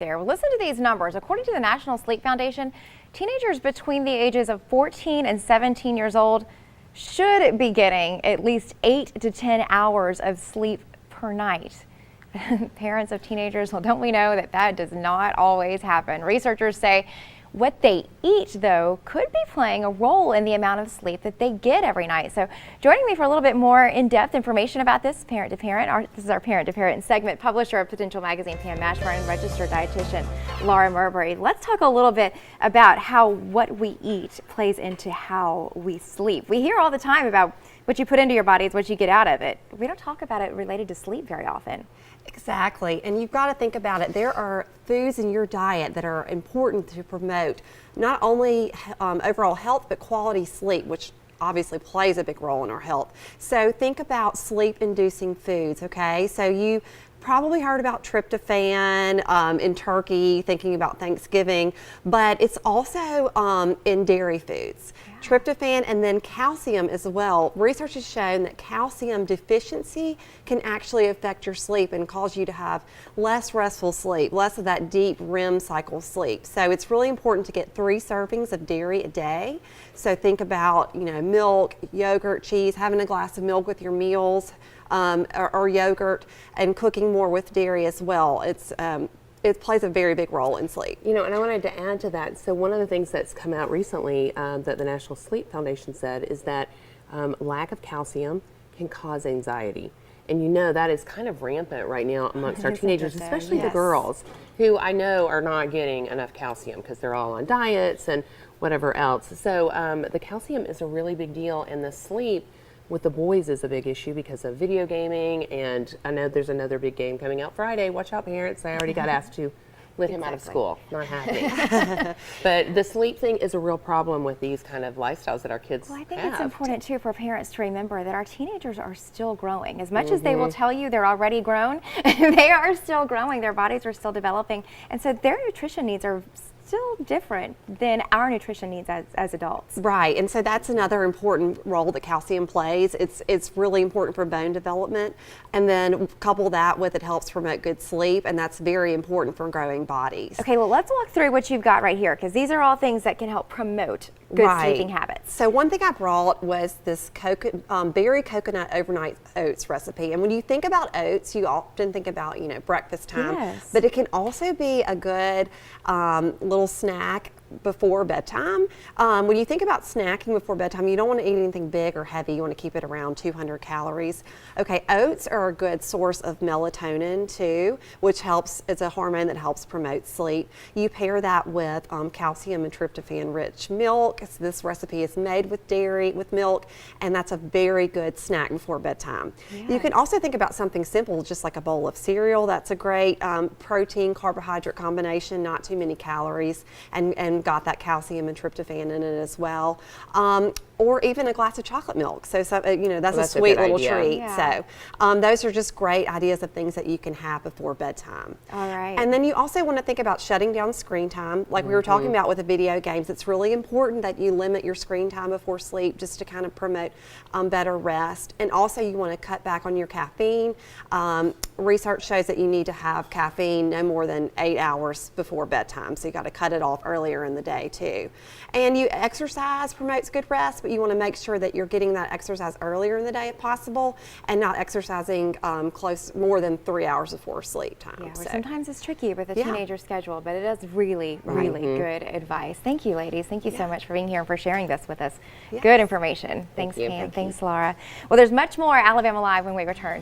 There. Well, listen to these numbers. According to the National Sleep Foundation, teenagers between the ages of 14 and 17 years old should be getting at least 8 to 10 hours of sleep per night. Parents of teenagers, well, don't we know that that does not always happen? Researchers say what they eat, though, could be playing a role in the amount of sleep that they get every night. So joining me for a little bit more in-depth information about this, Parent to Parent, this is our Parent to Parent segment, publisher of Potential Magazine, Pam Mashburn, and registered dietitian, Laura Marbury. Let's talk a little bit about how what we eat plays into how we sleep. We hear all the time about what you put into your body is what you get out of it. We don't talk about it related to sleep very often. Exactly, and you've got to think about it. There are foods in your diet that are important to promote not only overall health, but quality sleep, which obviously plays a big role in our health. So think about sleep-inducing foods, okay? So you probably heard about tryptophan in turkey, thinking about Thanksgiving, but it's also in dairy foods. Yeah. Tryptophan and then calcium as well. Research has shown that calcium deficiency can actually affect your sleep and cause you to have less restful sleep, less of that deep REM cycle sleep. So it's really important to get 3 servings of dairy a day. So think about, milk, yogurt, cheese, having a glass of milk with your meals. Or yogurt, and cooking more with dairy as well. It plays a very big role in sleep. And I wanted to add to that. So one of the things that's come out recently that the National Sleep Foundation said is that lack of calcium can cause anxiety. And that is kind of rampant right now amongst our teenagers, especially the girls, who I know are not getting enough calcium because they're all on diets and whatever else. So the calcium is a really big deal, and the sleep with the boys is a big issue because of video gaming, and I know there's another big game coming out Friday. Watch out, parents. I already got asked to let him out of school. Not happy. But the sleep thing is a real problem with these kind of lifestyles that our kids have. Well, I think it's important, too, for parents to remember that our teenagers are still growing. As much as they will tell you they're already grown, they are still growing. Their bodies are still developing. And so their nutrition needs are still different than our nutrition needs as adults. Right, and so that's another important role that calcium plays. It's really important for bone development, and then couple that with it helps promote good sleep, and that's very important for growing bodies. Okay, well, let's walk through what you've got right here, because these are all things that can help promote good sleeping habits. So one thing I brought was this berry coconut overnight oats recipe, and when you think about oats, you often think about breakfast time, but it can also be a good little snack before bedtime. When you think about snacking before bedtime, you don't want to eat anything big or heavy. You want to keep it around 200 calories. Okay, oats are a good source of melatonin too, which helps, it's a hormone that helps promote sleep. You pair that with calcium and tryptophan rich milk. So this recipe is made with dairy, with milk, and that's a very good snack before bedtime. Yes. You can also think about something simple, just like a bowl of cereal. That's a great protein carbohydrate combination, not too many calories, and got that calcium and tryptophan in it as well. Or even a glass of chocolate milk. So, that's a sweet little treat. Yeah. So those are just great ideas of things that you can have before bedtime. All right. And then you also want to think about shutting down screen time. Like we were talking about with the video games, it's really important that you limit your screen time before sleep just to kind of promote better rest. And also you want to cut back on your caffeine. Research shows that you need to have caffeine no more than 8 hours before bedtime. So you got to cut it off earlier in the day too. And exercise promotes good rest, but you want to make sure that you're getting that exercise earlier in the day if possible, and not exercising more than 3 hours before sleep time. Yeah, sometimes it's tricky with a teenager schedule, but it is really, really good advice. Thank you, ladies. Thank you so much for being here and for sharing this with us. Yes. Good information. Thanks, Pam. Thanks, Laura. Well, there's much more Alabama Live when we return.